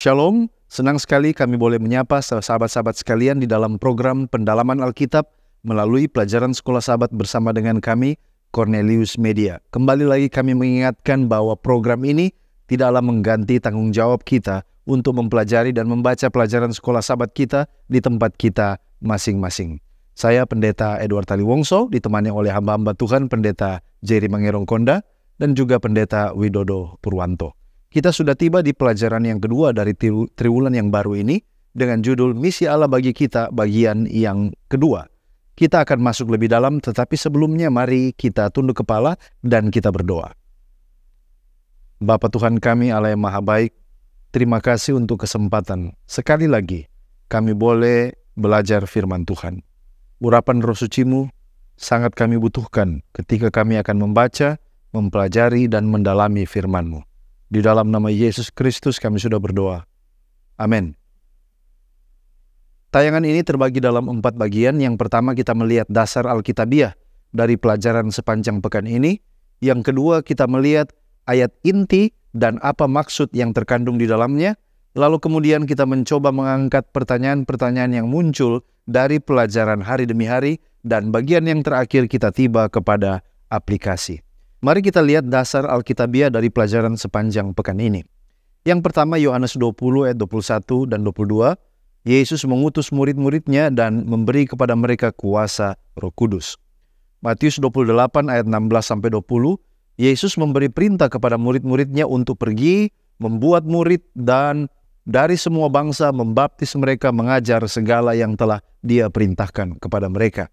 Shalom, senang sekali kami boleh menyapa sahabat-sahabat sekalian di dalam program pendalaman Alkitab melalui pelajaran Sekolah Sahabat bersama dengan kami, Cornelius Media. Kembali lagi kami mengingatkan bahwa program ini tidaklah mengganti tanggung jawab kita untuk mempelajari dan membaca pelajaran Sekolah Sahabat kita di tempat kita masing-masing. Saya Pendeta Edward Taliwongso, ditemani oleh hamba-hamba Tuhan Pendeta Jerry Mangerong Konda dan juga Pendeta Widodo Purwanto. Kita sudah tiba di pelajaran yang kedua dari triwulan yang baru ini dengan judul Misi Allah bagi kita bagian yang kedua. Kita akan masuk lebih dalam, tetapi sebelumnya mari kita tunduk kepala dan kita berdoa. Bapa Tuhan kami Allah yang Maha Baik, terima kasih untuk kesempatan. Sekali lagi kami boleh belajar firman Tuhan. Urapan Roh Suci-Mu sangat kami butuhkan ketika kami akan membaca, mempelajari dan mendalami firman-Mu. Di dalam nama Yesus Kristus kami sudah berdoa. Amin. Tayangan ini terbagi dalam 4 bagian. Yang pertama kita melihat dasar Alkitabiah dari pelajaran sepanjang pekan ini. Yang kedua kita melihat ayat inti dan apa maksud yang terkandung di dalamnya. Lalu kemudian kita mencoba mengangkat pertanyaan-pertanyaan yang muncul dari pelajaran hari demi hari. Dan bagian yang terakhir kita tiba kepada aplikasi. Mari kita lihat dasar Alkitabiah dari pelajaran sepanjang pekan ini. Yang pertama Yohanes 20 ayat 21 dan 22. Yesus mengutus murid-muridnya dan memberi kepada mereka kuasa Roh Kudus. Matius 28 ayat 16-20. Yesus memberi perintah kepada murid-muridnya untuk pergi, membuat murid dan dari semua bangsa membaptis mereka, mengajar segala yang telah Dia perintahkan kepada mereka.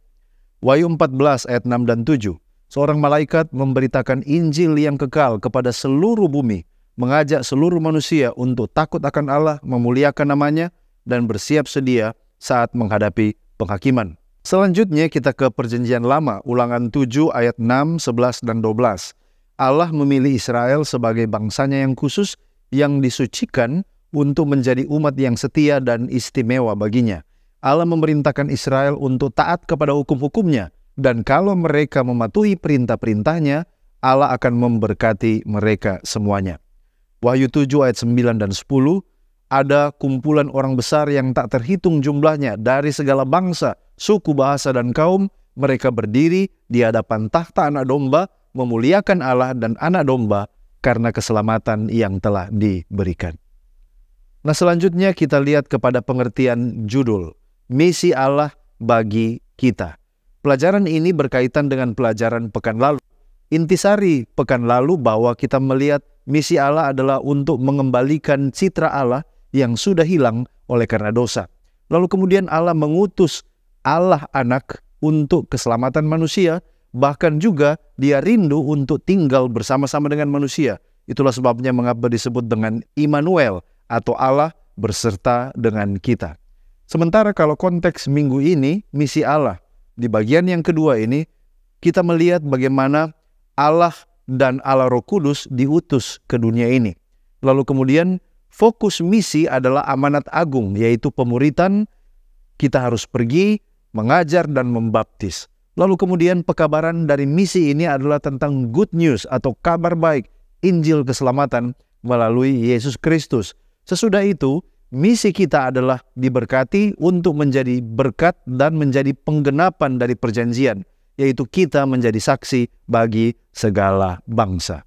Wahyu 14 ayat 6 dan 7. Seorang malaikat memberitakan Injil yang kekal kepada seluruh bumi, mengajak seluruh manusia untuk takut akan Allah, memuliakan namanya, dan bersiap sedia saat menghadapi penghakiman. Selanjutnya kita ke Perjanjian Lama, Ulangan 7 ayat 6, 11, dan 12. Allah memilih Israel sebagai bangsanya yang khusus, yang disucikan untuk menjadi umat yang setia dan istimewa baginya. Allah memerintahkan Israel untuk taat kepada hukum-hukumnya, dan kalau mereka mematuhi perintah-perintahnya, Allah akan memberkati mereka semuanya. Wahyu 7 ayat 9 dan 10, ada kumpulan orang besar yang tak terhitung jumlahnya dari segala bangsa, suku, bahasa, dan kaum. Mereka berdiri di hadapan takhta Anak Domba, memuliakan Allah dan Anak Domba karena keselamatan yang telah diberikan. Nah, selanjutnya kita lihat kepada pengertian judul, Misi Allah bagi kita. Pelajaran ini berkaitan dengan pelajaran pekan lalu. Intisari pekan lalu bahwa kita melihat misi Allah adalah untuk mengembalikan citra Allah yang sudah hilang oleh karena dosa. Lalu kemudian Allah mengutus Allah Anak untuk keselamatan manusia, bahkan juga Dia rindu untuk tinggal bersama-sama dengan manusia. Itulah sebabnya mengapa disebut dengan Immanuel atau Allah berserta dengan kita. Sementara kalau konteks minggu ini, misi Allah, di bagian yang kedua ini, kita melihat bagaimana Allah dan Allah Roh Kudus diutus ke dunia ini. Lalu kemudian fokus misi adalah amanat agung, yaitu pemuritan. Kita harus pergi, mengajar dan membaptis. Lalu kemudian pekabaran dari misi ini adalah tentang good news atau kabar baik, Injil keselamatan melalui Yesus Kristus. Sesudah itu, misi kita adalah diberkati untuk menjadi berkat dan menjadi penggenapan dari perjanjian, yaitu kita menjadi saksi bagi segala bangsa.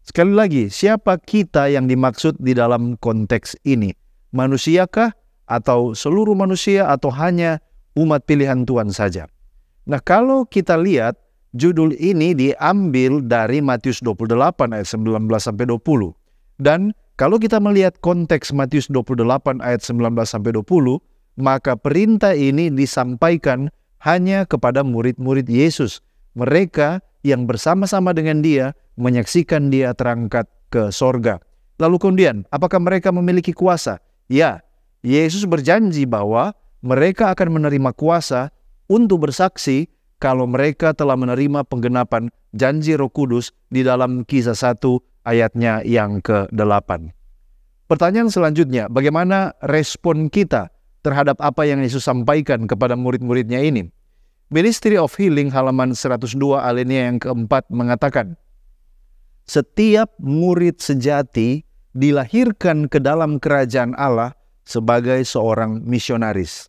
Sekali lagi, siapa kita yang dimaksud di dalam konteks ini? Manusiakah atau seluruh manusia atau hanya umat pilihan Tuhan saja? Nah, kalau kita lihat judul ini diambil dari Matius 28 ayat 19-20. Dan kalau kita melihat konteks Matius 28 ayat 19-20, maka perintah ini disampaikan hanya kepada murid-murid Yesus. Mereka yang bersama-sama dengan Dia menyaksikan Dia terangkat ke sorga. Lalu kemudian, apakah mereka memiliki kuasa? Ya, Yesus berjanji bahwa mereka akan menerima kuasa untuk bersaksi kalau mereka telah menerima penggenapan janji Roh Kudus di dalam Kisah 1 ayatnya yang ke-8. Pertanyaan selanjutnya, bagaimana respon kita terhadap apa yang Yesus sampaikan kepada murid-muridnya ini? Ministry of Healing halaman 102 alinea yang keempat mengatakan, setiap murid sejati dilahirkan ke dalam kerajaan Allah sebagai seorang misionaris.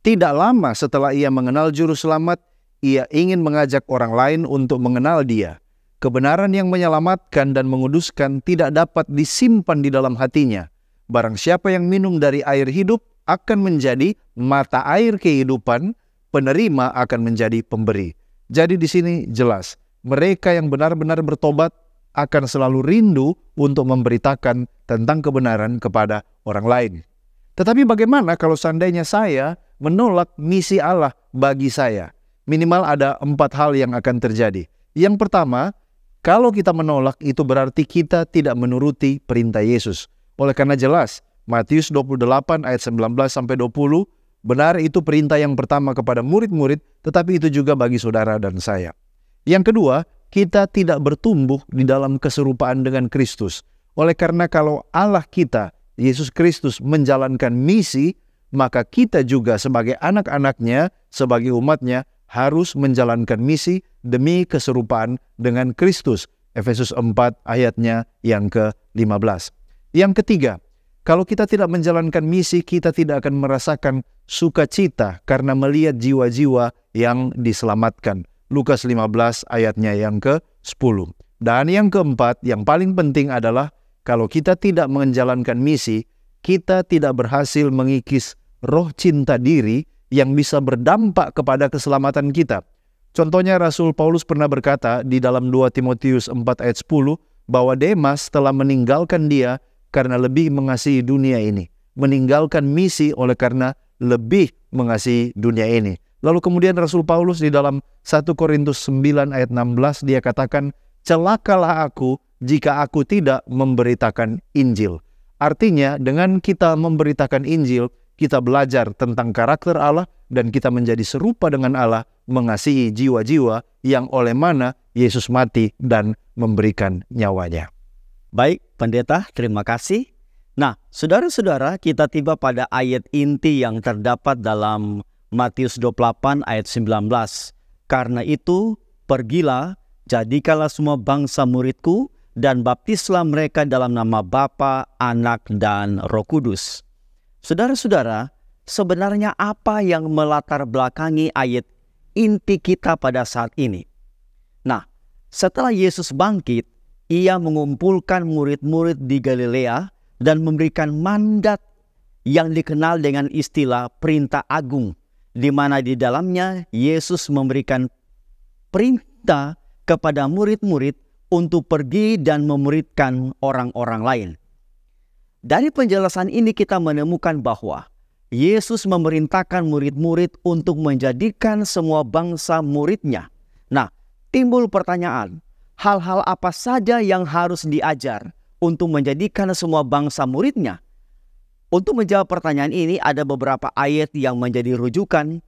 Tidak lama setelah ia mengenal Juru Selamat, ia ingin mengajak orang lain untuk mengenal Dia. Kebenaran yang menyelamatkan dan menguduskan tidak dapat disimpan di dalam hatinya. Barang siapa yang minum dari air hidup akan menjadi mata air kehidupan, penerima akan menjadi pemberi. Jadi di sini jelas, mereka yang benar-benar bertobat akan selalu rindu untuk memberitakan tentang kebenaran kepada orang lain. Tetapi bagaimana kalau seandainya saya menolak misi Allah bagi saya? Minimal ada 4 hal yang akan terjadi. Yang pertama, kalau kita menolak itu berarti kita tidak menuruti perintah Yesus. Oleh karena jelas, Matius 28 ayat 19-20, benar itu perintah yang pertama kepada murid-murid, tetapi itu juga bagi saudara dan saya. Yang kedua, kita tidak bertumbuh di dalam keserupaan dengan Kristus. Oleh karena kalau Allah kita, Yesus Kristus menjalankan misi, maka kita juga sebagai anak-anaknya, sebagai umatnya, harus menjalankan misi demi keserupaan dengan Kristus. Efesus 4 ayatnya yang ke-15. Yang ketiga, kalau kita tidak menjalankan misi, kita tidak akan merasakan sukacita karena melihat jiwa-jiwa yang diselamatkan. Lukas 15 ayatnya yang ke-10. Dan yang keempat, yang paling penting adalah kalau kita tidak menjalankan misi, kita tidak berhasil mengikis roh cinta diri yang bisa berdampak kepada keselamatan kita. Contohnya Rasul Paulus pernah berkata di dalam 2 Timotius 4 ayat 10 bahwa Demas telah meninggalkan dia karena lebih mengasihi dunia ini. Meninggalkan misi oleh karena lebih mengasihi dunia ini. Lalu kemudian Rasul Paulus di dalam 1 Korintus 9 ayat 16 dia katakan, celakalah aku jika aku tidak memberitakan Injil. Artinya dengan kita memberitakan Injil, kita belajar tentang karakter Allah dan kita menjadi serupa dengan Allah, mengasihi jiwa-jiwa yang oleh mana Yesus mati dan memberikan nyawanya. Baik, pendeta, terima kasih. Nah, saudara-saudara, kita tiba pada ayat inti yang terdapat dalam Matius 28 ayat 19. Karena itu, pergilah, jadikanlah semua bangsa muridku, dan baptislah mereka dalam nama Bapa, Anak, dan Roh Kudus. Saudara-saudara, sebenarnya apa yang melatar belakangi ayat inti kita pada saat ini? Nah, setelah Yesus bangkit, ia mengumpulkan murid-murid di Galilea dan memberikan mandat yang dikenal dengan istilah perintah agung, di mana di dalamnya Yesus memberikan perintah kepada murid-murid untuk pergi dan memuridkan orang-orang lain. Dari penjelasan ini kita menemukan bahwa Yesus memerintahkan murid-murid untuk menjadikan semua bangsa muridnya. Nah, timbul pertanyaan, hal-hal apa saja yang harus diajar untuk menjadikan semua bangsa muridnya? Untuk menjawab pertanyaan ini ada beberapa ayat yang menjadi rujukan.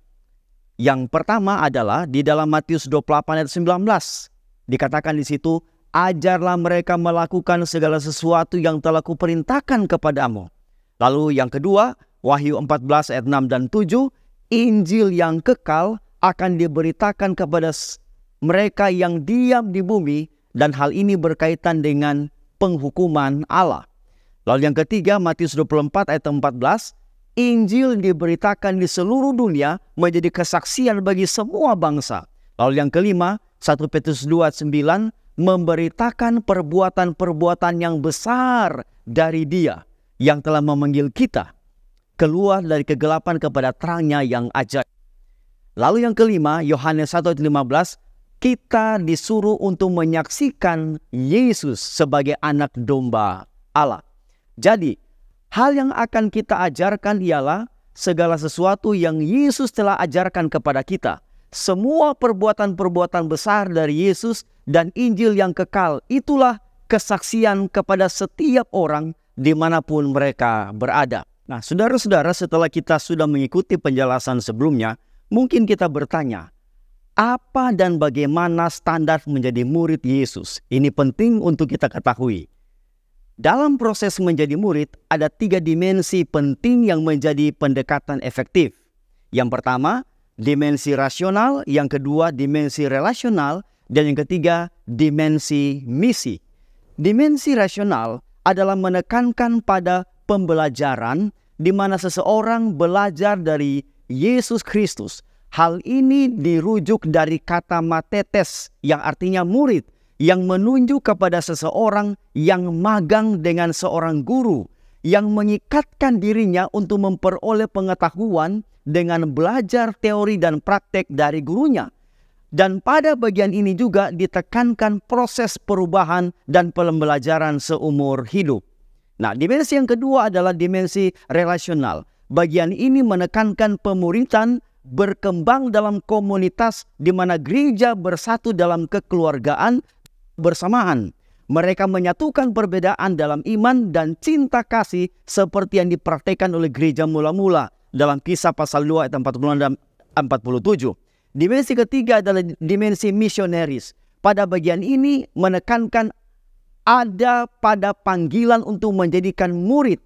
Yang pertama adalah di dalam Matius 28 ayat 19. Dikatakan di situ, ajarlah mereka melakukan segala sesuatu yang telah kuperintahkan kepadamu. Lalu yang kedua, Wahyu 14 ayat 6 dan 7, Injil yang kekal akan diberitakan kepada mereka yang diam di bumi, dan hal ini berkaitan dengan penghukuman Allah. Lalu yang ketiga, Matius 24 ayat 14, Injil diberitakan di seluruh dunia menjadi kesaksian bagi semua bangsa. Lalu yang kelima, 1 Petrus 2 ayat 9, memberitakan perbuatan-perbuatan yang besar dari Dia yang telah memanggil kita keluar dari kegelapan kepada terangnya yang ajaib. Lalu yang kelima, Yohanes 1 ayat 15, kita disuruh untuk menyaksikan Yesus sebagai anak domba Allah. Jadi, hal yang akan kita ajarkan ialah segala sesuatu yang Yesus telah ajarkan kepada kita. Semua perbuatan-perbuatan besar dari Yesus dan Injil yang kekal, itulah kesaksian kepada setiap orang dimanapun mereka berada. Nah, saudara-saudara, setelah kita sudah mengikuti penjelasan sebelumnya, mungkin kita bertanya, apa dan bagaimana standar menjadi murid Yesus? Ini penting untuk kita ketahui. Dalam proses menjadi murid, ada 3 dimensi penting yang menjadi pendekatan efektif. Yang pertama, dimensi rasional, yang kedua, dimensi relasional, dan yang ketiga, dimensi misi. Dimensi rasional adalah menekankan pada pembelajaran di mana seseorang belajar dari Yesus Kristus. Hal ini dirujuk dari kata matetes yang artinya murid, yang menunjuk kepada seseorang yang magang dengan seorang guru, yang mengikatkan dirinya untuk memperoleh pengetahuan dengan belajar teori dan praktek dari gurunya. Dan pada bagian ini juga ditekankan proses perubahan dan pembelajaran seumur hidup. Nah, dimensi yang kedua adalah dimensi relasional. Bagian ini menekankan pemuritan berkembang dalam komunitas di mana gereja bersatu dalam kekeluargaan bersamaan. Mereka menyatukan perbedaan dalam iman dan cinta kasih seperti yang dipraktikkan oleh gereja mula-mula dalam Kisah pasal 2 ayat 46 dan 47. Dimensi ketiga adalah dimensi misionaris. Pada bagian ini menekankan ada pada panggilan untuk menjadikan murid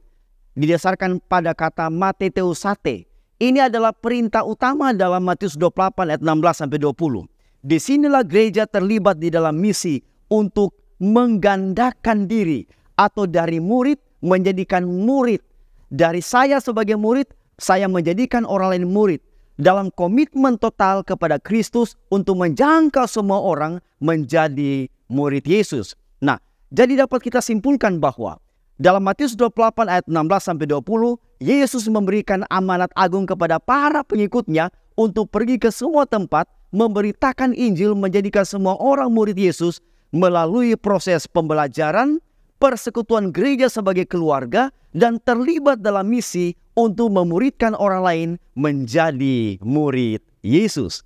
didasarkan pada kata mateteusate. Ini adalah perintah utama dalam Matius 28 ayat 16-20. Disinilah gereja terlibat di dalam misi untuk menggandakan diri atau dari murid menjadikan murid. Dari saya sebagai murid, saya menjadikan orang lain murid. Dalam komitmen total kepada Kristus untuk menjangkau semua orang menjadi murid Yesus. Nah, jadi dapat kita simpulkan bahwa dalam Matius 28 ayat 16-20, Yesus memberikan amanat agung kepada para pengikutnya untuk pergi ke semua tempat, memberitakan Injil, menjadikan semua orang murid Yesus melalui proses pembelajaran, persekutuan gereja sebagai keluarga, dan terlibat dalam misi untuk memuridkan orang lain menjadi murid Yesus.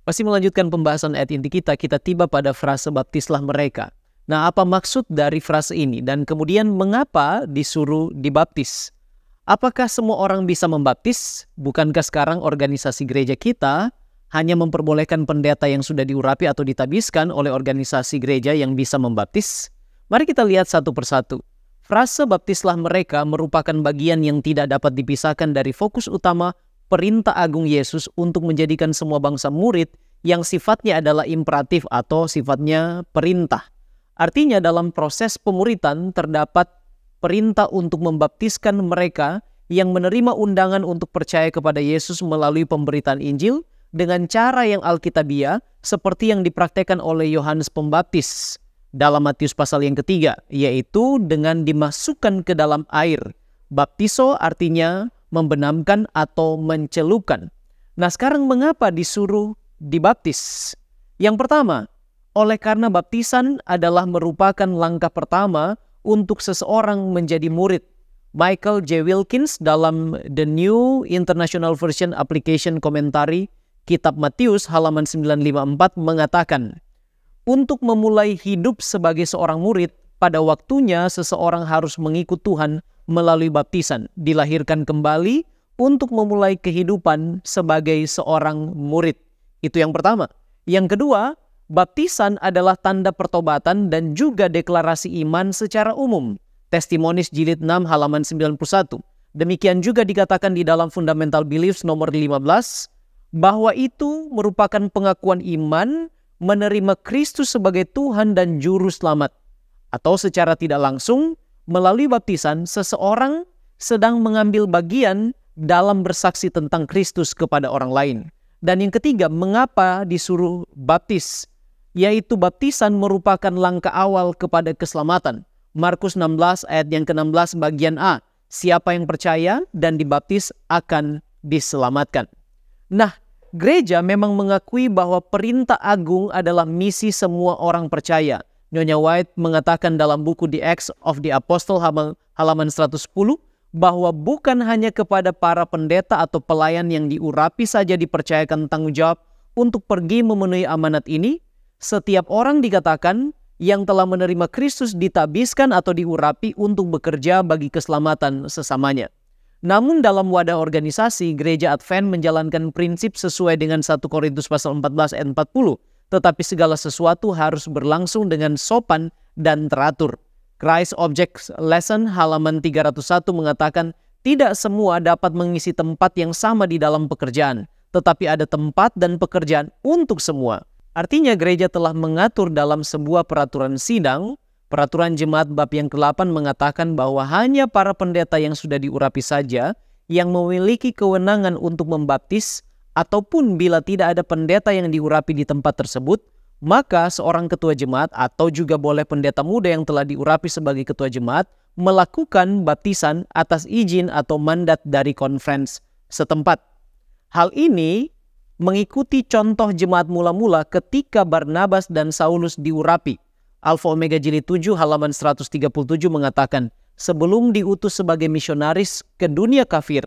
Masih melanjutkan pembahasan ayat inti kita tiba pada frase baptislah mereka. Nah, apa maksud dari frase ini? Dan kemudian mengapa disuruh dibaptis? Apakah semua orang bisa membaptis? Bukankah sekarang organisasi gereja kita hanya memperbolehkan pendeta yang sudah diurapi atau ditabiskan oleh organisasi gereja yang bisa membaptis? Mari kita lihat satu persatu. Frase baptislah mereka merupakan bagian yang tidak dapat dipisahkan dari fokus utama perintah agung Yesus untuk menjadikan semua bangsa murid yang sifatnya adalah imperatif atau sifatnya perintah. Artinya dalam proses pemuritan terdapat perintah untuk membaptiskan mereka yang menerima undangan untuk percaya kepada Yesus melalui pemberitaan Injil dengan cara yang alkitabiah seperti yang dipraktekkan oleh Yohanes Pembaptis dalam Matius pasal yang ketiga, yaitu dengan dimasukkan ke dalam air. Baptiso artinya membenamkan atau mencelupkan. Nah, sekarang mengapa disuruh dibaptis? Yang pertama, oleh karena baptisan adalah merupakan langkah pertama untuk seseorang menjadi murid. Michael J. Wilkins dalam The New International Version Application Commentary Kitab Matius halaman 954 mengatakan, untuk memulai hidup sebagai seorang murid, pada waktunya seseorang harus mengikut Tuhan melalui baptisan, dilahirkan kembali untuk memulai kehidupan sebagai seorang murid. Itu yang pertama. Yang kedua, baptisan adalah tanda pertobatan dan juga deklarasi iman secara umum. Testimonis jilid 6 halaman 91. Demikian juga dikatakan di dalam Fundamental Beliefs nomor 15 bahwa itu merupakan pengakuan iman menerima Kristus sebagai Tuhan dan Juru Selamat. Atau secara tidak langsung, melalui baptisan seseorang sedang mengambil bagian dalam bersaksi tentang Kristus kepada orang lain. Dan yang ketiga, mengapa disuruh baptis? Yaitu baptisan merupakan langkah awal kepada keselamatan. Markus 16 ayat yang ke-16 bagian A. Siapa yang percaya dan dibaptis akan diselamatkan. Nah, gereja memang mengakui bahwa perintah agung adalah misi semua orang percaya. Nyonya White mengatakan dalam buku The Acts of the Apostle halaman 110 bahwa bukan hanya kepada para pendeta atau pelayan yang diurapi saja dipercayakan tanggung jawab untuk pergi memenuhi amanat ini. Setiap orang dikatakan yang telah menerima Kristus ditabiskan atau diurapi untuk bekerja bagi keselamatan sesamanya. Namun dalam wadah organisasi, Gereja Advent menjalankan prinsip sesuai dengan 1 Korintus pasal 14 ayat 40. Tetapi segala sesuatu harus berlangsung dengan sopan dan teratur. Christ Object Lesson halaman 301 mengatakan, tidak semua dapat mengisi tempat yang sama di dalam pekerjaan, tetapi ada tempat dan pekerjaan untuk semua. Artinya gereja telah mengatur dalam sebuah peraturan sidang Peraturan jemaat bab yang ke-8 mengatakan bahwa hanya para pendeta yang sudah diurapi saja yang memiliki kewenangan untuk membaptis, ataupun bila tidak ada pendeta yang diurapi di tempat tersebut, maka seorang ketua jemaat atau juga boleh pendeta muda yang telah diurapi sebagai ketua jemaat melakukan baptisan atas izin atau mandat dari konferensi setempat. Hal ini mengikuti contoh jemaat mula-mula ketika Barnabas dan Saulus diurapi. Alfa Omega Jilid 7 halaman 137 mengatakan, sebelum diutus sebagai misionaris ke dunia kafir,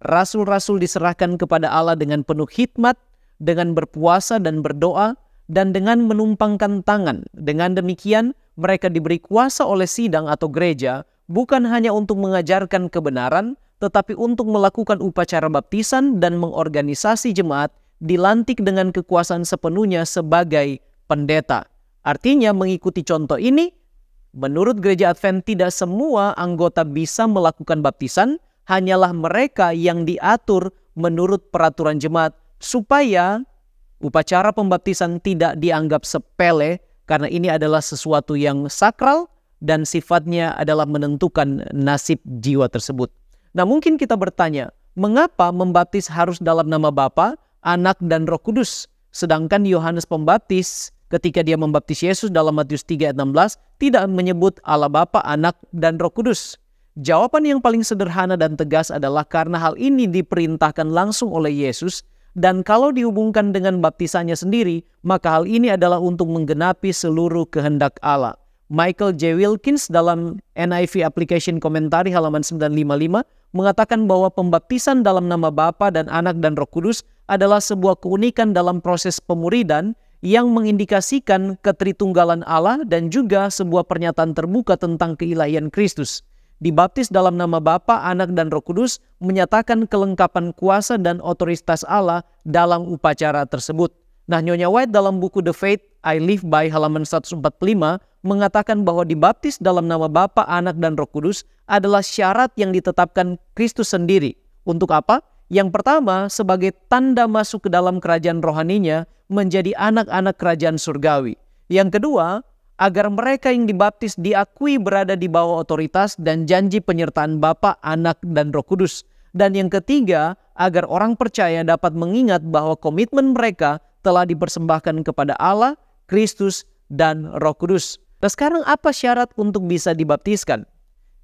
rasul-rasul diserahkan kepada Allah dengan penuh hikmat, dengan berpuasa dan berdoa, dan dengan menumpangkan tangan. Dengan demikian, mereka diberi kuasa oleh sidang atau gereja, bukan hanya untuk mengajarkan kebenaran, tetapi untuk melakukan upacara baptisan dan mengorganisasi jemaat, dilantik dengan kekuasaan sepenuhnya sebagai pendeta. Artinya mengikuti contoh ini, menurut gereja Advent tidak semua anggota bisa melakukan baptisan, hanyalah mereka yang diatur menurut peraturan jemaat supaya upacara pembaptisan tidak dianggap sepele karena ini adalah sesuatu yang sakral dan sifatnya adalah menentukan nasib jiwa tersebut. Nah, mungkin kita bertanya, mengapa membaptis harus dalam nama Bapa, Anak, dan Roh Kudus? Sedangkan Yohanes Pembaptis ketika dia membaptis Yesus dalam Matius 3 ayat 16 tidak menyebut Allah Bapa, Anak, dan Roh Kudus. Jawaban yang paling sederhana dan tegas adalah karena hal ini diperintahkan langsung oleh Yesus, dan kalau dihubungkan dengan baptisannya sendiri, maka hal ini adalah untuk menggenapi seluruh kehendak Allah. Michael J. Wilkins dalam NIV Application Commentary halaman 955 mengatakan bahwa pembaptisan dalam nama Bapa dan Anak dan Roh Kudus adalah sebuah keunikan dalam proses pemuridan yang mengindikasikan ketritunggalan Allah dan juga sebuah pernyataan terbuka tentang keilahian Kristus. Dibaptis dalam nama Bapa, Anak, dan Roh Kudus menyatakan kelengkapan kuasa dan otoritas Allah dalam upacara tersebut. Nah, Nyonya White dalam buku The Faith I Live By halaman 145 mengatakan bahwa dibaptis dalam nama Bapa, Anak, dan Roh Kudus adalah syarat yang ditetapkan Kristus sendiri. Untuk apa? Yang pertama, sebagai tanda masuk ke dalam kerajaan rohaninya menjadi anak-anak kerajaan surgawi. Yang kedua, agar mereka yang dibaptis diakui berada di bawah otoritas dan janji penyertaan Bapa, Anak, dan Roh Kudus. Dan yang ketiga, agar orang percaya dapat mengingat bahwa komitmen mereka telah dipersembahkan kepada Allah, Kristus, dan Roh Kudus. Nah, sekarang apa syarat untuk bisa dibaptiskan?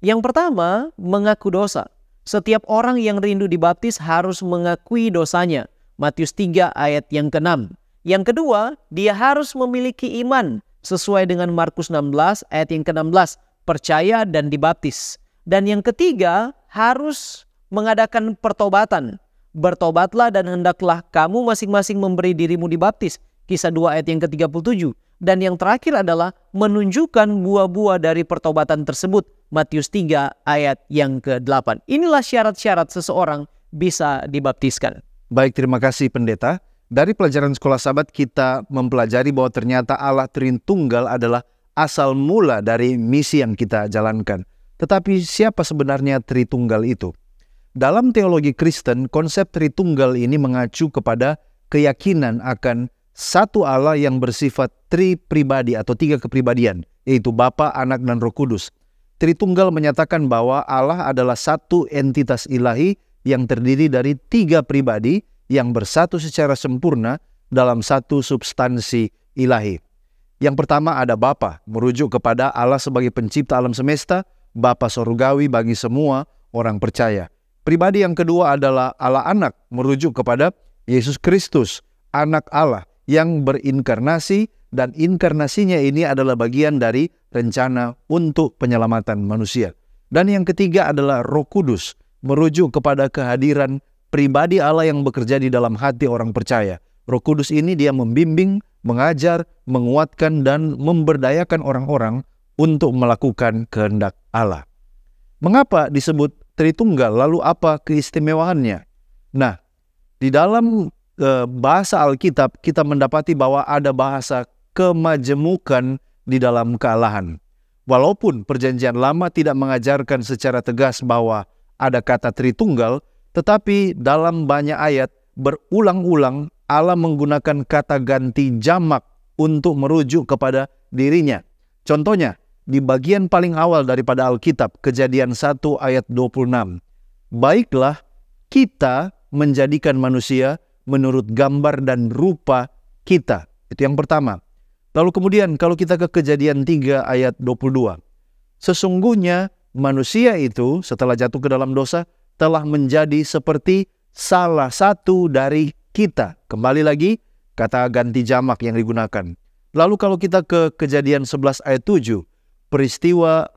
Yang pertama, mengaku dosa. Setiap orang yang rindu dibaptis harus mengakui dosanya. Matius 3 ayat yang ke-6. Yang kedua, dia harus memiliki iman sesuai dengan Markus 16 ayat yang ke-16, percaya dan dibaptis. Dan yang ketiga, harus mengadakan pertobatan. Bertobatlah dan hendaklah kamu masing-masing memberi dirimu dibaptis. Kisah 2 ayat yang ke-37. Dan yang terakhir adalah menunjukkan buah-buah dari pertobatan tersebut. Matius 3 ayat yang ke-8. Inilah syarat-syarat seseorang bisa dibaptiskan. Baik, terima kasih pendeta. Dari pelajaran sekolah Sabat kita mempelajari bahwa ternyata Allah Tritunggal adalah asal mula dari misi yang kita jalankan. Tetapi siapa sebenarnya Tritunggal itu? Dalam teologi Kristen, konsep Tritunggal ini mengacu kepada keyakinan akan satu Allah yang bersifat tripribadi atau tiga kepribadian, yaitu Bapa, Anak, dan Roh Kudus. Tritunggal menyatakan bahwa Allah adalah satu entitas ilahi yang terdiri dari tiga pribadi yang bersatu secara sempurna dalam satu substansi ilahi. Yang pertama ada Bapa, merujuk kepada Allah sebagai pencipta alam semesta, Bapa surgawi bagi semua orang percaya. Pribadi yang kedua adalah Allah Anak, merujuk kepada Yesus Kristus, Anak Allah yang berinkarnasi, dan inkarnasinya ini adalah bagian dari rencana untuk penyelamatan manusia. Dan yang ketiga adalah Roh Kudus, merujuk kepada kehadiran pribadi Allah yang bekerja di dalam hati orang percaya. Roh Kudus ini dia membimbing, mengajar, menguatkan, dan memberdayakan orang-orang untuk melakukan kehendak Allah. Mengapa disebut Tritunggal? Lalu apa keistimewaannya? Nah, di dalam bahasa Alkitab kita mendapati bahwa ada bahasa kemajemukan di dalam kealahan. Walaupun Perjanjian Lama tidak mengajarkan secara tegas bahwa ada kata Tritunggal, tetapi dalam banyak ayat berulang-ulang Allah menggunakan kata ganti jamak untuk merujuk kepada dirinya. Contohnya, di bagian paling awal daripada Alkitab, Kejadian 1 ayat 26. Baiklah kita menjadikan manusia menurut gambar dan rupa kita. Itu yang pertama. Lalu kemudian kalau kita ke Kejadian 3 ayat 22. Sesungguhnya manusia itu setelah jatuh ke dalam dosa telah menjadi seperti salah satu dari kita. Kembali lagi kata ganti jamak yang digunakan. Lalu kalau kita ke Kejadian 11 ayat 7. Peristiwa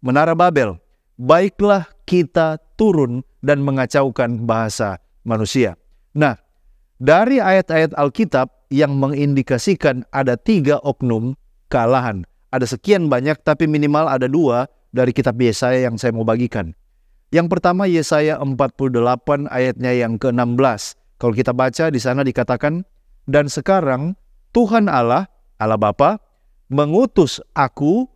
Menara Babel. Baiklah kita turun dan mengacaukan bahasa manusia. Nah, dari ayat-ayat Alkitab yang mengindikasikan ada 3 oknum kealahan. Ada sekian banyak, tapi minimal ada 2 dari kitab Yesaya yang saya mau bagikan. Yang pertama Yesaya 48 ayatnya yang ke-16. Kalau kita baca di sana dikatakan, dan sekarang Tuhan Allah, Allah Bapa, mengutus aku,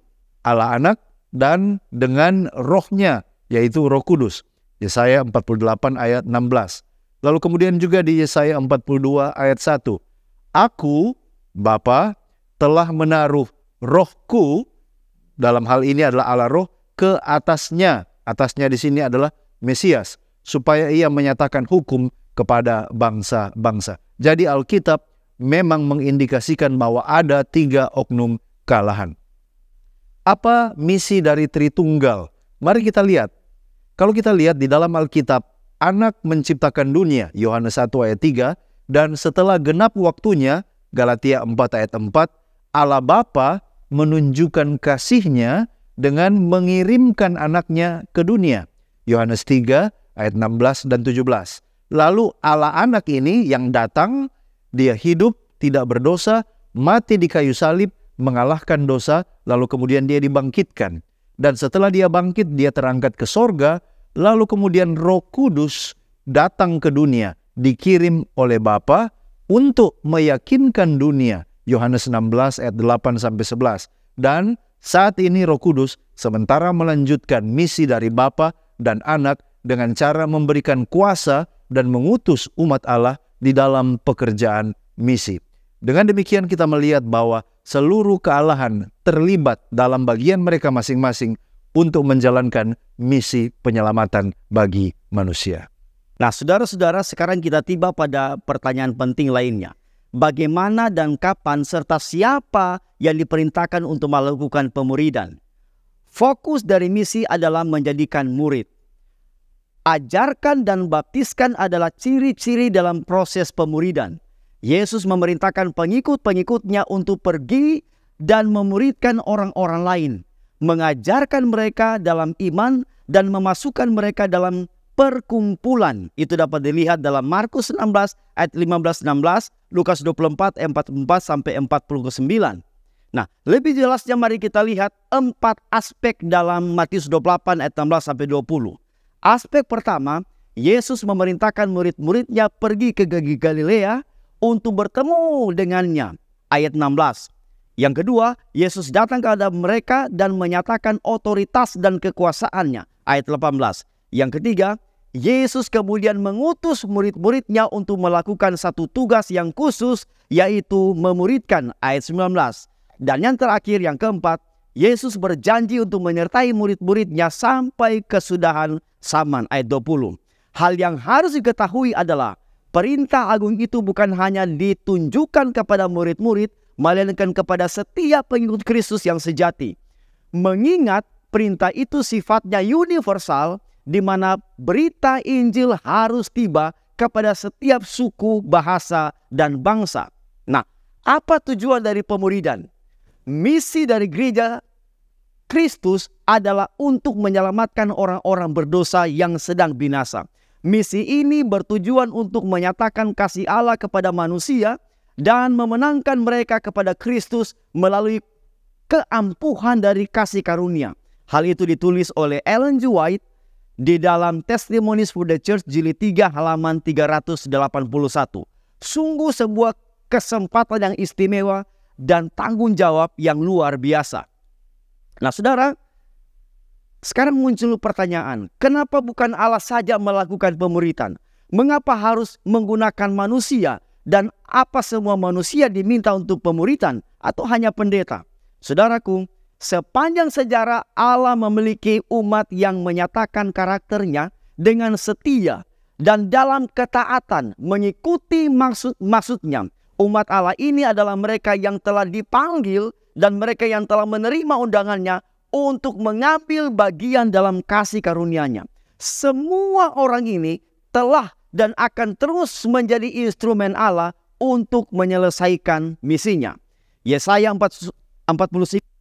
Allah Anak, dan dengan rohnya, yaitu Roh Kudus. Yesaya 48 ayat 16. Lalu kemudian juga di Yesaya 42 ayat 1. Aku, Bapa, telah menaruh rohku, dalam hal ini adalah Allah Roh, ke atasnya. Atasnya di sini adalah Mesias, supaya ia menyatakan hukum kepada bangsa-bangsa. Jadi Alkitab memang mengindikasikan bahwa ada 3 oknum kealahan. Apa misi dari Tritunggal? Mari kita lihat. Kalau kita lihat di dalam Alkitab, Anak menciptakan dunia, Yohanes 1 ayat 3, dan setelah genap waktunya, Galatia 4 ayat 4, Allah Bapa menunjukkan kasih-Nya dengan mengirimkan anaknya ke dunia, Yohanes 3 ayat 16 dan 17. Lalu Allah Anak ini yang datang, dia hidup, tidak berdosa, mati di kayu salib, mengalahkan dosa, lalu kemudian dia dibangkitkan. Dan setelah dia bangkit, dia terangkat ke sorga, lalu kemudian Roh Kudus datang ke dunia, dikirim oleh Bapa untuk meyakinkan dunia. Yohanes 16 ayat 8-11. Dan saat ini Roh Kudus sementara melanjutkan misi dari Bapa dan Anak dengan cara memberikan kuasa dan mengutus umat Allah di dalam pekerjaan misi. Dengan demikian kita melihat bahwa seluruh kealahan terlibat dalam bagian mereka masing-masing untuk menjalankan misi penyelamatan bagi manusia. Nah, saudara-saudara, sekarang kita tiba pada pertanyaan penting lainnya. Bagaimana dan kapan serta siapa yang diperintahkan untuk melakukan pemuridan? Fokus dari misi adalah menjadikan murid. Ajarkan dan baptiskan adalah ciri-ciri dalam proses pemuridan. Yesus memerintahkan pengikut-pengikutnya untuk pergi dan memuridkan orang-orang lain, mengajarkan mereka dalam iman dan memasukkan mereka dalam perkumpulan. Itu dapat dilihat dalam Markus 16 ayat 15-16, Lukas 24 ayat 44-49. Nah, lebih jelasnya mari kita lihat 4 aspek dalam Matius 28 ayat 16-20. Aspek pertama, Yesus memerintahkan murid-muridnya pergi ke Galilea untuk bertemu dengannya. Ayat 16. Yang kedua, Yesus datang kepada mereka dan menyatakan otoritas dan kekuasaannya. Ayat 18. Yang ketiga, Yesus kemudian mengutus murid-muridnya untuk melakukan satu tugas yang khusus, yaitu memuridkan. Ayat 19. Dan yang terakhir, yang keempat, Yesus berjanji untuk menyertai murid-muridnya sampai kesudahan zaman. Ayat 20. Hal yang harus diketahui adalah perintah agung itu bukan hanya ditunjukkan kepada murid-murid, melainkan kepada setiap pengikut Kristus yang sejati. Mengingat perintah itu sifatnya universal, di mana berita Injil harus tiba kepada setiap suku, bahasa, dan bangsa. Nah, apa tujuan dari pemuridan? Misi dari gereja Kristus adalah untuk menyelamatkan orang-orang berdosa yang sedang binasa. Misi ini bertujuan untuk menyatakan kasih Allah kepada manusia dan memenangkan mereka kepada Kristus melalui keampuhan dari kasih karunia. Hal itu ditulis oleh Ellen G. White di dalam Testimonies for the Church jilid 3 halaman 381. Sungguh sebuah kesempatan yang istimewa dan tanggung jawab yang luar biasa. Nah, saudara, sekarang muncul pertanyaan, kenapa bukan Allah saja melakukan pemuridan? Mengapa harus menggunakan manusia? Dan apa semua manusia diminta untuk pemuridan atau hanya pendeta? Saudaraku, sepanjang sejarah Allah memiliki umat yang menyatakan karakternya dengan setia dan dalam ketaatan mengikuti maksudnya. Umat Allah ini adalah mereka yang telah dipanggil dan mereka yang telah menerima undangannya untuk mengambil bagian dalam kasih karunia-Nya. Semua orang ini telah dan akan terus menjadi instrumen Allah untuk menyelesaikan misinya. Yesaya 40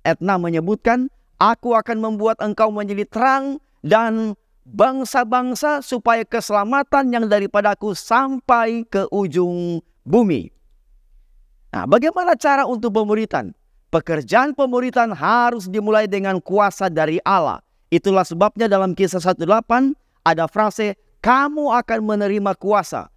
ayat 6 menyebutkan, Aku akan membuat engkau menjadi terang dan bangsa-bangsa supaya keselamatan yang daripadaku sampai ke ujung bumi. Nah, bagaimana cara untuk pemuritan? Pekerjaan pemuritan harus dimulai dengan kuasa dari Allah. Itulah sebabnya dalam Kisah 1:8 ada frase, kamu akan menerima kuasa.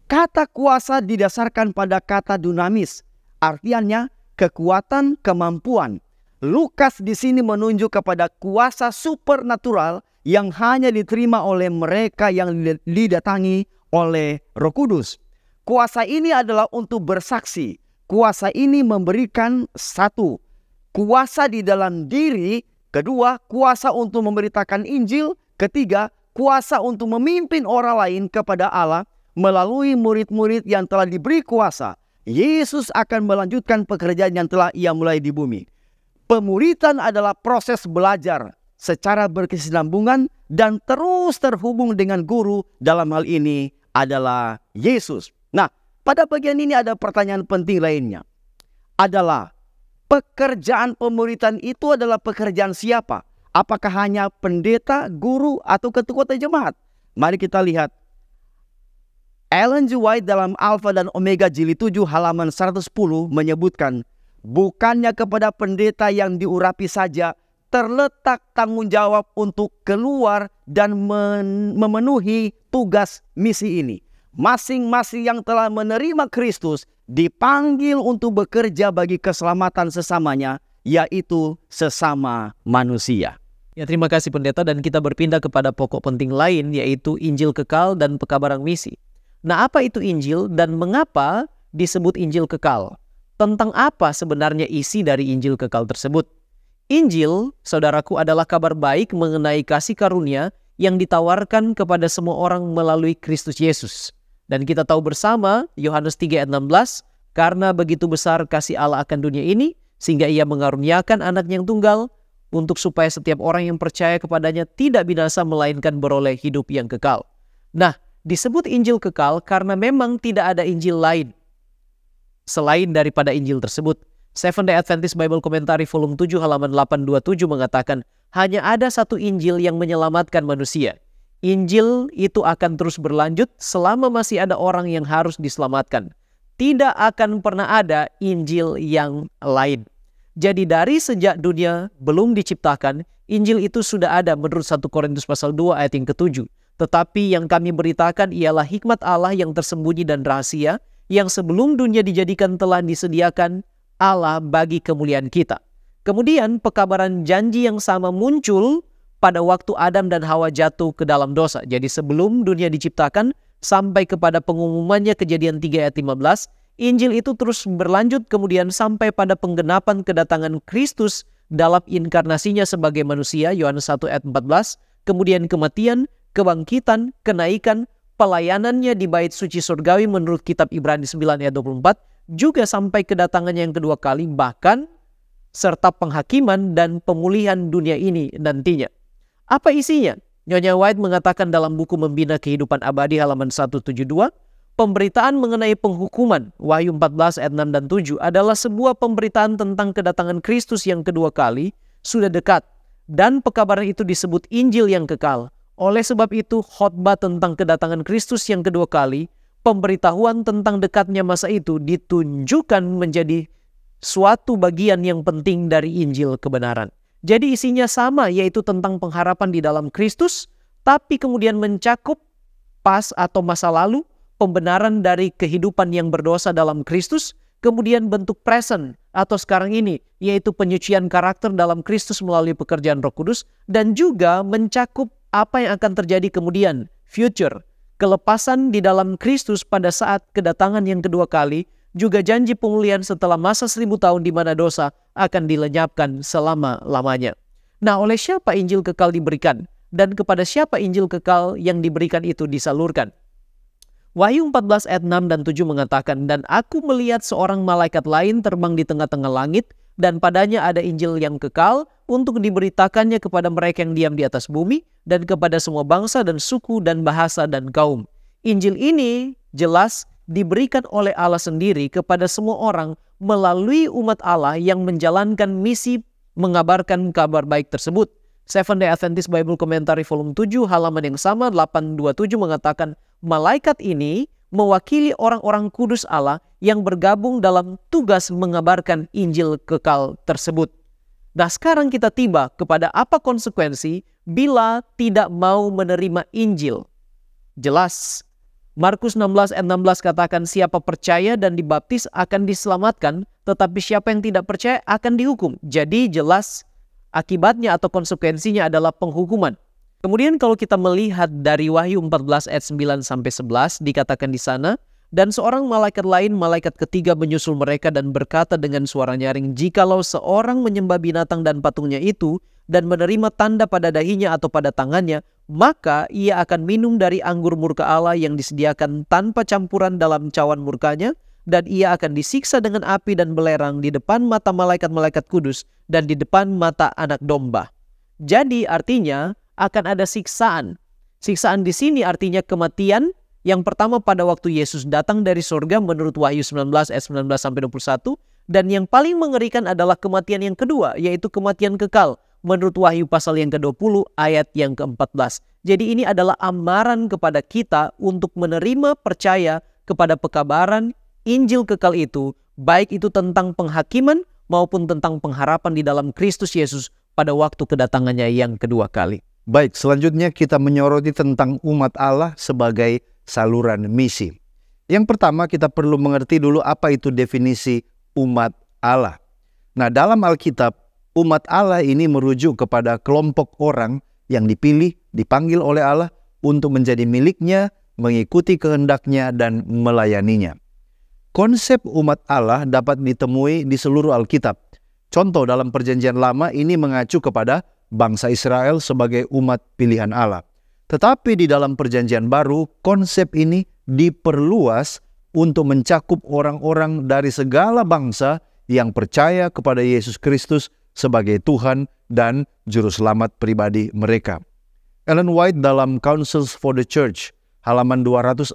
Kata kuasa didasarkan pada kata dunamis. Artinya kekuatan, kemampuan. Lukas di sini menunjuk kepada kuasa supernatural yang hanya diterima oleh mereka yang didatangi oleh Roh Kudus. Kuasa ini adalah untuk bersaksi. Kuasa ini memberikan satu, kuasa di dalam diri. Kedua, kuasa untuk memberitakan Injil. Ketiga, kuasa untuk memimpin orang lain kepada Allah melalui murid-murid yang telah diberi kuasa. Yesus akan melanjutkan pekerjaan yang telah Ia mulai di bumi. Pemuritan adalah proses belajar secara berkesinambungan dan terus terhubung dengan guru, dalam hal ini adalah Yesus. Nah, pada bagian ini ada pertanyaan penting lainnya. Adalah pekerjaan pemuritan itu adalah pekerjaan siapa? Apakah hanya pendeta, guru, atau ketua jemaat? Mari kita lihat. Ellen G. White dalam Alpha dan Omega Jilid 7 halaman 110 menyebutkan, bukannya kepada pendeta yang diurapi saja terletak tanggung jawab untuk keluar dan memenuhi tugas misi ini. Masing-masing yang telah menerima Kristus dipanggil untuk bekerja bagi keselamatan sesamanya, yaitu sesama manusia. Ya, terima kasih pendeta, dan kita berpindah kepada pokok penting lain, yaitu Injil kekal dan pekabaran misi. Nah, apa itu Injil dan mengapa disebut Injil kekal? Tentang apa sebenarnya isi dari Injil kekal tersebut? Injil, saudaraku, adalah kabar baik mengenai kasih karunia yang ditawarkan kepada semua orang melalui Kristus Yesus. Dan kita tahu bersama, Yohanes 3 ayat 16, karena begitu besar kasih Allah akan dunia ini, sehingga Ia mengaruniakan anak yang tunggal, untuk supaya setiap orang yang percaya kepadanya tidak binasa, melainkan beroleh hidup yang kekal. Nah, disebut Injil kekal karena memang tidak ada Injil lain selain daripada Injil tersebut. Seventh-day Adventist Bible Commentary volume 7 halaman 827 mengatakan, hanya ada satu Injil yang menyelamatkan manusia. Injil itu akan terus berlanjut selama masih ada orang yang harus diselamatkan. Tidak akan pernah ada Injil yang lain. Jadi dari sejak dunia belum diciptakan, Injil itu sudah ada menurut 1 Korintus pasal 2 ayat yang ke-7. Tetapi yang kami beritakan ialah hikmat Allah yang tersembunyi dan rahasia, yang sebelum dunia dijadikan telah disediakan Allah bagi kemuliaan kita. Kemudian pekabaran janji yang sama muncul pada waktu Adam dan Hawa jatuh ke dalam dosa. Jadi sebelum dunia diciptakan sampai kepada pengumumannya Kejadian 3 ayat 15, Injil itu terus berlanjut kemudian sampai pada penggenapan kedatangan Kristus dalam inkarnasinya sebagai manusia, Yohanes 1 ayat 14, kemudian kematian, kebangkitan, kenaikan, pelayanannya di bait suci surgawi menurut kitab Ibrani 9 ayat 24, juga sampai kedatangannya yang kedua kali, bahkan serta penghakiman dan pemulihan dunia ini nantinya. Apa isinya? Nyonya White mengatakan dalam buku Membina Kehidupan Abadi halaman 172, pemberitaan mengenai penghukuman, Wahyu 14 ayat 6 dan 7, adalah sebuah pemberitaan tentang kedatangan Kristus yang kedua kali sudah dekat, dan pekabaran itu disebut Injil yang kekal. Oleh sebab itu, khotbah tentang kedatangan Kristus yang kedua kali, pemberitahuan tentang dekatnya masa itu ditunjukkan menjadi suatu bagian yang penting dari Injil kebenaran. Jadi isinya sama, yaitu tentang pengharapan di dalam Kristus, tapi kemudian mencakup pas atau masa lalu, pembenaran dari kehidupan yang berdosa dalam Kristus, kemudian bentuk present atau sekarang ini, yaitu penyucian karakter dalam Kristus melalui pekerjaan Roh Kudus, dan juga mencakup apa yang akan terjadi kemudian, future, kelepasan di dalam Kristus pada saat kedatangan yang kedua kali, juga janji pemulihan setelah masa 1000 tahun di mana dosa akan dilenyapkan selama-lamanya. Nah, oleh siapa Injil kekal diberikan? Dan kepada siapa Injil kekal yang diberikan itu disalurkan? Wahyu 14 ayat 6 dan 7 mengatakan, "Dan aku melihat seorang malaikat lain terbang di tengah-tengah langit, dan padanya ada Injil yang kekal untuk diberitakannya kepada mereka yang diam di atas bumi, dan kepada semua bangsa dan suku dan bahasa dan kaum." Injil ini jelas diberikan oleh Allah sendiri kepada semua orang melalui umat Allah yang menjalankan misi mengabarkan kabar baik tersebut. Seventh Day Adventist Bible Commentary volume 7 halaman yang sama 827 mengatakan, malaikat ini mewakili orang-orang kudus Allah yang bergabung dalam tugas mengabarkan Injil kekal tersebut. Nah, sekarang kita tiba kepada apa konsekuensi bila tidak mau menerima Injil. Jelas, Markus 16 ayat 16 katakan, siapa percaya dan dibaptis akan diselamatkan, tetapi siapa yang tidak percaya akan dihukum. Jadi jelas akibatnya atau konsekuensinya adalah penghukuman. Kemudian kalau kita melihat dari Wahyu 14 ayat 9 sampai 11 dikatakan di sana, dan seorang malaikat lain, malaikat ketiga menyusul mereka dan berkata dengan suara nyaring, jikalau seorang menyembah binatang dan patungnya itu dan menerima tanda pada dahinya atau pada tangannya, maka ia akan minum dari anggur murka Allah yang disediakan tanpa campuran dalam cawan murkanya, dan ia akan disiksa dengan api dan belerang di depan mata malaikat-malaikat kudus dan di depan mata anak domba. Jadi artinya akan ada siksaan. Siksaan di sini artinya kematian. Yang pertama pada waktu Yesus datang dari surga menurut Wahyu 19 ayat 19 sampai 21. Dan yang paling mengerikan adalah kematian yang kedua, yaitu kematian kekal menurut Wahyu pasal yang ke-20 ayat yang ke-14. Jadi ini adalah amaran kepada kita untuk menerima percaya kepada pekabaran Injil kekal itu, baik itu tentang penghakiman maupun tentang pengharapan di dalam Kristus Yesus pada waktu kedatangannya yang kedua kali. Baik, selanjutnya kita menyoroti tentang umat Allah sebagai saluran misi. Yang pertama kita perlu mengerti dulu apa itu definisi umat Allah. Nah, dalam Alkitab, umat Allah ini merujuk kepada kelompok orang yang dipilih, dipanggil oleh Allah untuk menjadi miliknya, mengikuti kehendaknya dan melayaninya. Konsep umat Allah dapat ditemui di seluruh Alkitab. Contoh dalam Perjanjian Lama ini mengacu kepada bangsa Israel sebagai umat pilihan Allah. Tetapi di dalam Perjanjian Baru, konsep ini diperluas untuk mencakup orang-orang dari segala bangsa yang percaya kepada Yesus Kristus sebagai Tuhan dan Juru Selamat pribadi mereka. Ellen White dalam Counsels for the Church, halaman 240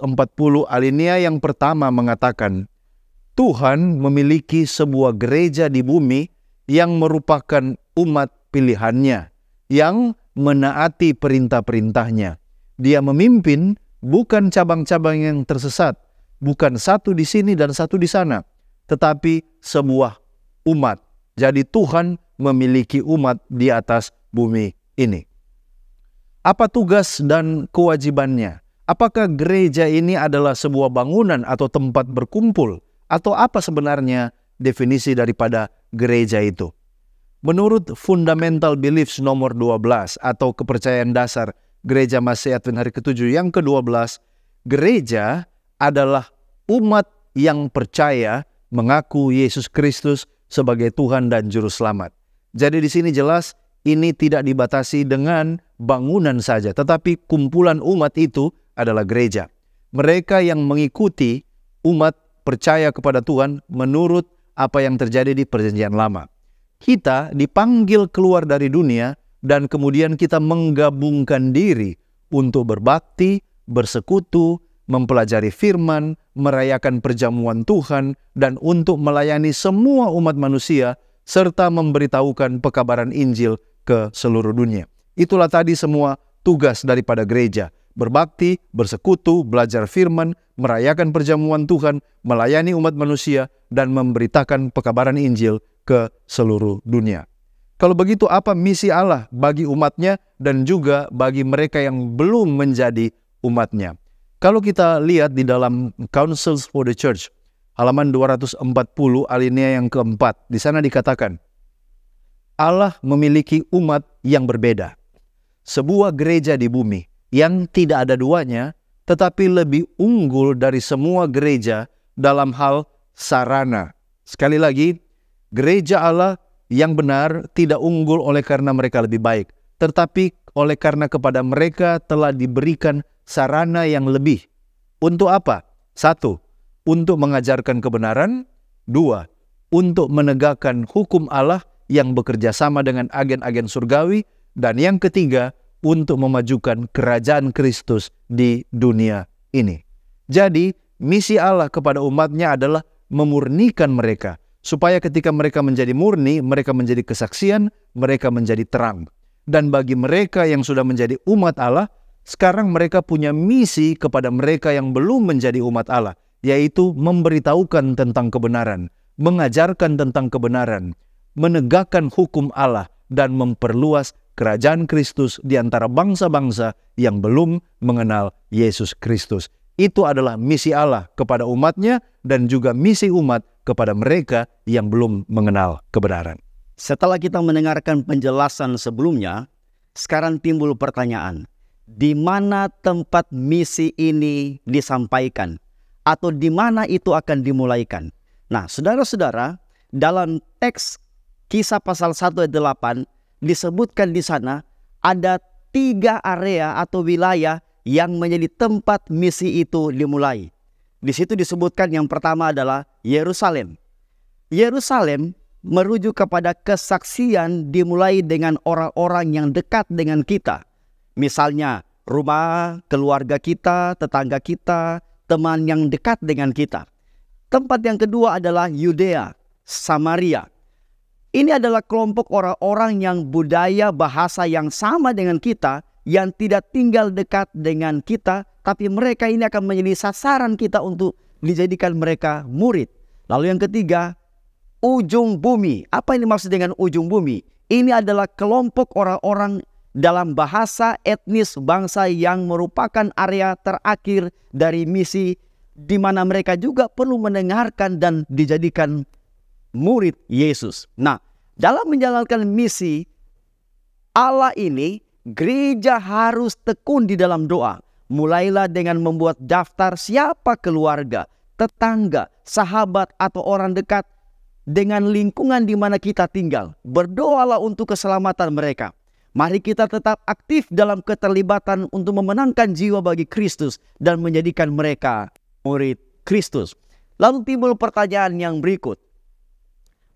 alinea yang pertama mengatakan, Tuhan memiliki sebuah gereja di bumi yang merupakan umat pilihannya, yang menaati perintah-perintahnya. Dia memimpin bukan cabang-cabang yang tersesat, bukan satu di sini dan satu di sana, tetapi sebuah umat. Jadi Tuhan memiliki umat di atas bumi ini. Apa tugas dan kewajibannya? Apakah gereja ini adalah sebuah bangunan atau tempat berkumpul? Atau apa sebenarnya definisi daripada gereja itu? Menurut Fundamental Beliefs nomor 12 atau kepercayaan dasar Gereja Masih Advent Hari ke-7 yang ke-12, gereja adalah umat yang percaya mengaku Yesus Kristus sebagai Tuhan dan Juru Selamat. Jadi di sini jelas ini tidak dibatasi dengan bangunan saja, tetapi kumpulan umat itu adalah gereja. Mereka yang mengikuti umat percaya kepada Tuhan menurut apa yang terjadi di Perjanjian Lama. Kita dipanggil keluar dari dunia dan kemudian kita menggabungkan diri untuk berbakti, bersekutu, mempelajari firman, merayakan perjamuan Tuhan, dan untuk melayani semua umat manusia serta memberitahukan pekabaran Injil ke seluruh dunia. Itulah tadi semua tugas daripada gereja. Berbakti, bersekutu, belajar firman, merayakan perjamuan Tuhan, melayani umat manusia, dan memberitakan pekabaran Injil ke seluruh dunia. Kalau begitu, apa misi Allah bagi umatnya dan juga bagi mereka yang belum menjadi umatnya? Kalau kita lihat di dalam Counsels for the Church, halaman 240 alinea yang keempat, di sana dikatakan, Allah memiliki umat yang berbeda. Sebuah gereja di bumi yang tidak ada duanya, tetapi lebih unggul dari semua gereja dalam hal sarana. Sekali lagi, gereja Allah yang benar tidak unggul oleh karena mereka lebih baik, tetapi oleh karena kepada mereka telah diberikan sarana yang lebih. Untuk apa? 1, untuk mengajarkan kebenaran. 2, untuk menegakkan hukum Allah yang bekerja sama dengan agen-agen surgawi. Dan yang ketiga, untuk memajukan kerajaan Kristus di dunia ini. Jadi, misi Allah kepada umatnya adalah memurnikan mereka, supaya ketika mereka menjadi murni, mereka menjadi kesaksian, mereka menjadi terang. Dan bagi mereka yang sudah menjadi umat Allah, sekarang mereka punya misi kepada mereka yang belum menjadi umat Allah, yaitu memberitahukan tentang kebenaran, mengajarkan tentang kebenaran, menegakkan hukum Allah, dan memperluas kerajaan Kristus di antara bangsa-bangsa yang belum mengenal Yesus Kristus. Itu adalah misi Allah kepada umatnya dan juga misi umat kepada mereka yang belum mengenal kebenaran. Setelah kita mendengarkan penjelasan sebelumnya, sekarang timbul pertanyaan, di mana tempat misi ini disampaikan? Atau di mana itu akan dimulaikan? Nah, saudara-saudara, dalam teks Kisah pasal 1 ayat 8, disebutkan di sana ada 3 area atau wilayah yang menjadi tempat misi itu dimulai. Di situ disebutkan yang pertama adalah Yerusalem. Yerusalem merujuk kepada kesaksian dimulai dengan orang-orang yang dekat dengan kita. Misalnya rumah, keluarga kita, tetangga kita, teman yang dekat dengan kita. Tempat yang kedua adalah Yudea, Samaria. Ini adalah kelompok orang-orang yang budaya bahasa yang sama dengan kita, yang tidak tinggal dekat dengan kita, tapi mereka ini akan menjadi sasaran kita untuk dijadikan mereka murid. Lalu yang ketiga, ujung bumi. Apa ini maksud dengan ujung bumi? Ini adalah kelompok orang-orang dalam bahasa etnis bangsa yang merupakan area terakhir dari misi, di mana mereka juga perlu mendengarkan dan dijadikan murid Yesus. Nah, dalam menjalankan misi Allah ini, gereja harus tekun di dalam doa. Mulailah dengan membuat daftar siapa keluarga, tetangga, sahabat, atau orang dekat dengan lingkungan di mana kita tinggal. Berdoalah untuk keselamatan mereka. Mari kita tetap aktif dalam keterlibatan untuk memenangkan jiwa bagi Kristus dan menjadikan mereka murid Kristus. Lalu timbul pertanyaan yang berikut.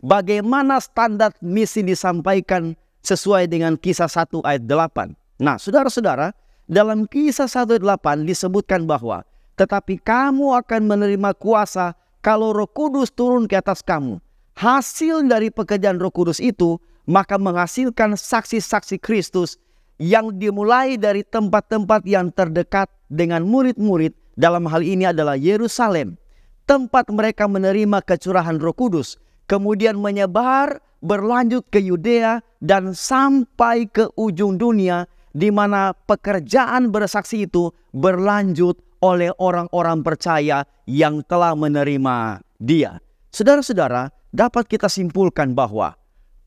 Bagaimana standar misi disampaikan sesuai dengan Kisah 1 ayat 8? Nah, saudara-saudara, dalam Kisah 1 ayat 8 disebutkan bahwa tetapi kamu akan menerima kuasa kalau Roh Kudus turun ke atas kamu. Hasil dari pekerjaan Roh Kudus itu maka menghasilkan saksi-saksi Kristus yang dimulai dari tempat-tempat yang terdekat dengan murid-murid. Dalam hal ini adalah Yerusalem, tempat mereka menerima kecurahan Roh Kudus, kemudian menyebar berlanjut ke Yudea dan sampai ke ujung dunia, di mana pekerjaan bersaksi itu berlanjut oleh orang-orang percaya yang telah menerima Dia. Saudara-saudara, dapat kita simpulkan bahwa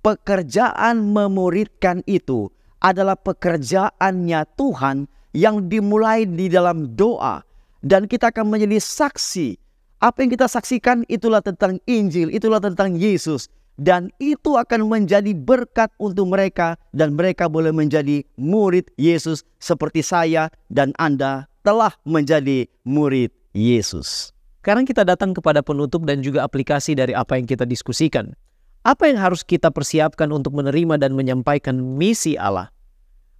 pekerjaan memuridkan itu adalah pekerjaannya Tuhan yang dimulai di dalam doa, dan kita akan menjadi saksi. Apa yang kita saksikan itulah tentang Injil, itulah tentang Yesus, dan itu akan menjadi berkat untuk mereka, dan mereka boleh menjadi murid Yesus seperti saya dan Anda telah menjadi murid Yesus. Sekarang kita datang kepada penutup dan juga aplikasi dari apa yang kita diskusikan. Apa yang harus kita persiapkan untuk menerima dan menyampaikan misi Allah?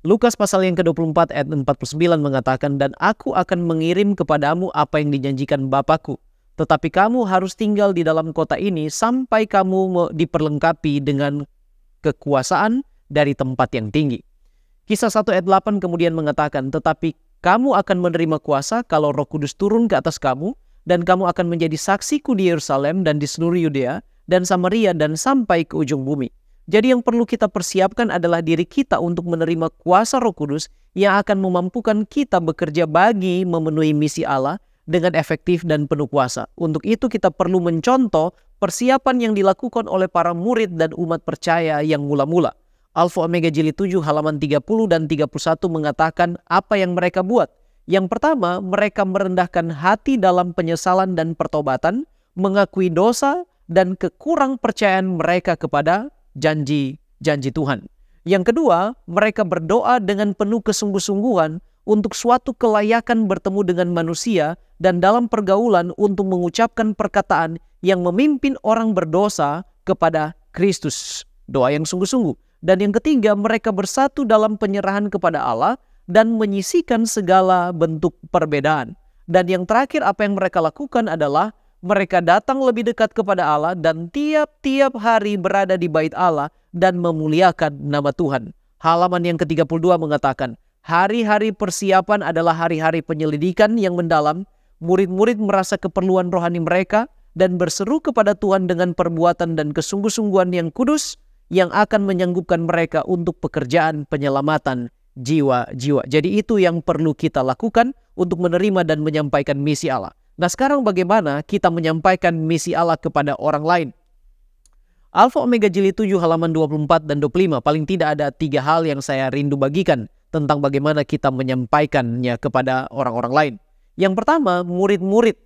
Lukas pasal yang ke-24 ayat 49 mengatakan, dan aku akan mengirim kepadamu apa yang dijanjikan Bapakku. Tetapi kamu harus tinggal di dalam kota ini sampai kamu diperlengkapi dengan kekuasaan dari tempat yang tinggi. Kisah 1 ayat 8 kemudian mengatakan, tetapi kamu akan menerima kuasa kalau Roh Kudus turun ke atas kamu, dan kamu akan menjadi saksiku di Yerusalem dan di seluruh Yudea dan Samaria dan sampai ke ujung bumi. Jadi yang perlu kita persiapkan adalah diri kita untuk menerima kuasa Roh Kudus yang akan memampukan kita bekerja bagi memenuhi misi Allah dengan efektif dan penuh kuasa. Untuk itu kita perlu mencontoh persiapan yang dilakukan oleh para murid dan umat percaya yang mula-mula. Alfa Omega Jilid 7 halaman 30 dan 31 mengatakan apa yang mereka buat. Yang pertama, mereka merendahkan hati dalam penyesalan dan pertobatan, mengakui dosa dan kekurang percayaan mereka kepada janji-janji Tuhan. Yang kedua, mereka berdoa dengan penuh kesungguh-sungguhan untuk suatu kelayakan bertemu dengan manusia dan dalam pergaulan untuk mengucapkan perkataan yang memimpin orang berdosa kepada Kristus. Doa yang sungguh-sungguh. Dan yang ketiga, mereka bersatu dalam penyerahan kepada Allah dan menyisihkan segala bentuk perbedaan. Dan yang terakhir, apa yang mereka lakukan adalah mereka datang lebih dekat kepada Allah dan tiap-tiap hari berada di bait Allah dan memuliakan nama Tuhan. Halaman yang ke-32 mengatakan, hari-hari persiapan adalah hari-hari penyelidikan yang mendalam. Murid-murid merasa keperluan rohani mereka dan berseru kepada Tuhan dengan perbuatan dan kesungguh-sungguhan yang kudus yang akan menyanggupkan mereka untuk pekerjaan penyelamatan jiwa-jiwa. Jadi itu yang perlu kita lakukan untuk menerima dan menyampaikan misi Allah. Nah, sekarang bagaimana kita menyampaikan misi Allah kepada orang lain? Alfa Omega Jilid 7 halaman 24 dan 25. Paling tidak ada 3 hal yang saya rindu bagikan tentang bagaimana kita menyampaikannya kepada orang-orang lain. Yang pertama, murid-murid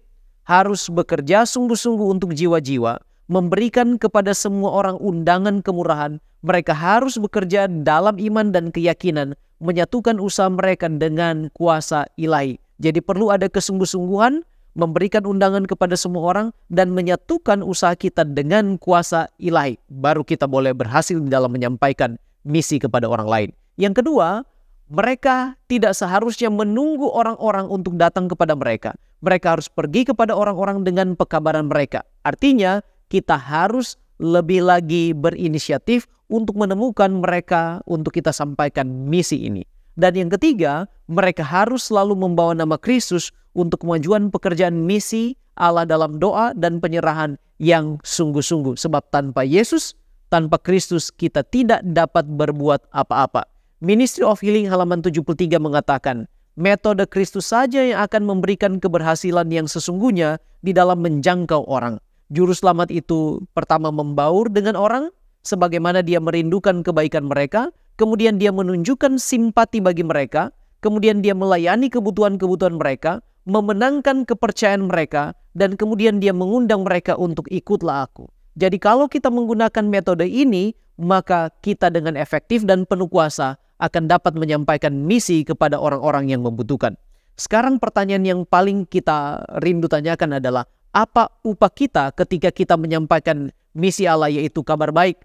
harus bekerja sungguh-sungguh untuk jiwa-jiwa, memberikan kepada semua orang undangan kemurahan. Mereka harus bekerja dalam iman dan keyakinan, menyatukan usaha mereka dengan kuasa ilahi. Jadi perlu ada kesungguh-sungguhan, memberikan undangan kepada semua orang, dan menyatukan usaha kita dengan kuasa ilahi. Baru kita boleh berhasil dalam menyampaikan misi kepada orang lain. Yang kedua, mereka tidak seharusnya menunggu orang-orang untuk datang kepada mereka. Mereka harus pergi kepada orang-orang dengan pekabaran mereka. Artinya, kita harus lebih lagi berinisiatif untuk menemukan mereka untuk kita sampaikan misi ini. Dan yang ketiga, mereka harus selalu membawa nama Kristus untuk kemajuan pekerjaan misi Allah dalam doa dan penyerahan yang sungguh-sungguh. Sebab tanpa Yesus, tanpa Kristus, kita tidak dapat berbuat apa-apa. Ministry of Healing halaman 73 mengatakan, metode Kristus saja yang akan memberikan keberhasilan yang sesungguhnya di dalam menjangkau orang. Juru selamat itu pertama membaur dengan orang, sebagaimana dia merindukan kebaikan mereka, kemudian dia menunjukkan simpati bagi mereka, kemudian dia melayani kebutuhan-kebutuhan mereka, memenangkan kepercayaan mereka, dan kemudian dia mengundang mereka untuk ikutlah aku. Jadi kalau kita menggunakan metode ini, maka kita dengan efektif dan penuh kuasa akan dapat menyampaikan misi kepada orang-orang yang membutuhkan. Sekarang pertanyaan yang paling kita rindu tanyakan adalah, apa upah kita ketika kita menyampaikan misi Allah, yaitu kabar baik?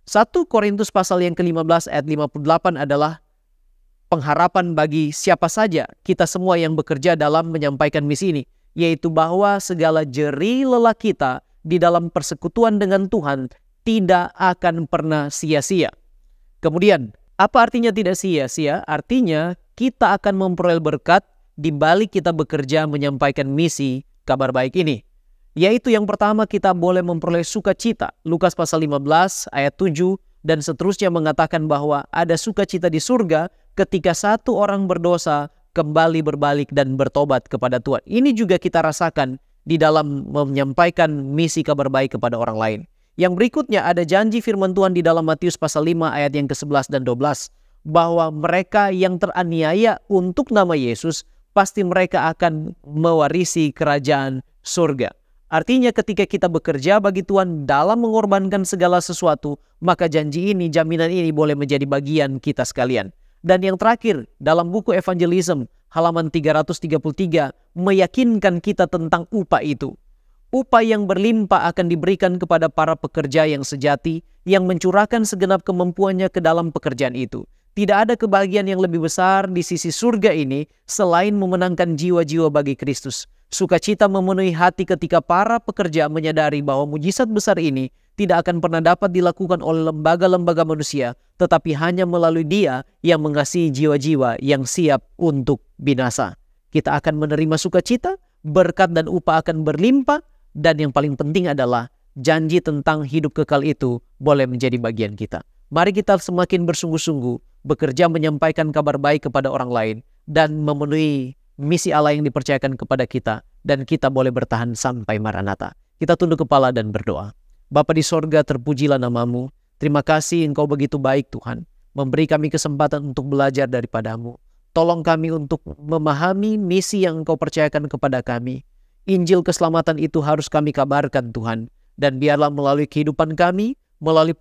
1 Korintus pasal yang ke-15 ayat 58 adalah pengharapan bagi siapa saja kita semua yang bekerja dalam menyampaikan misi ini, yaitu bahwa segala jerih lelah kita di dalam persekutuan dengan Tuhan tidak akan pernah sia-sia. Kemudian, apa artinya tidak sia-sia? Artinya kita akan memperoleh berkat di balik kita bekerja menyampaikan misi kabar baik ini. Yaitu yang pertama, kita boleh memperoleh sukacita. Lukas pasal 15 ayat 7 dan seterusnya mengatakan bahwa ada sukacita di surga ketika satu orang berdosa kembali berbalik dan bertobat kepada Tuhan. Ini juga kita rasakan di dalam menyampaikan misi kabar baik kepada orang lain. Yang berikutnya ada janji firman Tuhan di dalam Matius pasal 5 ayat yang ke-11 dan 12. Bahwa mereka yang teraniaya untuk nama Yesus, pasti mereka akan mewarisi kerajaan surga. Artinya ketika kita bekerja bagi Tuhan dalam mengorbankan segala sesuatu, maka janji ini, jaminan ini boleh menjadi bagian kita sekalian. Dan yang terakhir, dalam buku Evangelism halaman 333 meyakinkan kita tentang upah itu. Upah yang berlimpah akan diberikan kepada para pekerja yang sejati, yang mencurahkan segenap kemampuannya ke dalam pekerjaan itu. Tidak ada kebahagiaan yang lebih besar di sisi surga ini selain memenangkan jiwa-jiwa bagi Kristus. Sukacita memenuhi hati ketika para pekerja menyadari bahwa mujizat besar ini tidak akan pernah dapat dilakukan oleh lembaga-lembaga manusia, tetapi hanya melalui Dia yang mengasihi jiwa-jiwa yang siap untuk binasa. Kita akan menerima sukacita, berkat dan upah akan berlimpah, dan yang paling penting adalah janji tentang hidup kekal itu boleh menjadi bagian kita. Mari kita semakin bersungguh-sungguh bekerja menyampaikan kabar baik kepada orang lain dan memenuhi misi Allah yang dipercayakan kepada kita, dan kita boleh bertahan sampai Maranatha. Kita tunduk kepala dan berdoa. Bapa di sorga, terpujilah nama-Mu. Terima kasih Engkau begitu baik Tuhan, memberi kami kesempatan untuk belajar daripada-Mu. Tolong kami untuk memahami misi yang Engkau percayakan kepada kami. Injil keselamatan itu harus kami kabarkan Tuhan. Dan biarlah melalui kehidupan kami, melalui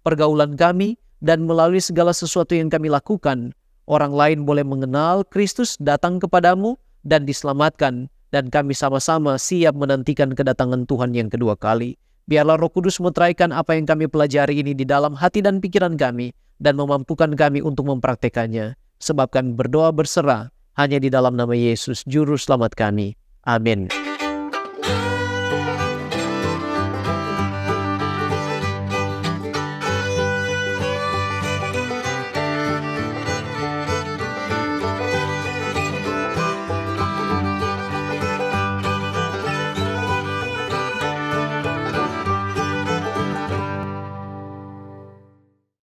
pergaulan kami, dan melalui segala sesuatu yang kami lakukan, orang lain boleh mengenal Kristus, datang kepadamu, dan diselamatkan. Dan kami sama-sama siap menantikan kedatangan Tuhan yang kedua kali. Biarlah Roh Kudus meteraikan apa yang kami pelajari ini di dalam hati dan pikiran kami, dan memampukan kami untuk mempraktekannya. Sebab kami berdoa berserah hanya di dalam nama Yesus, Juru Selamat kami. Amin.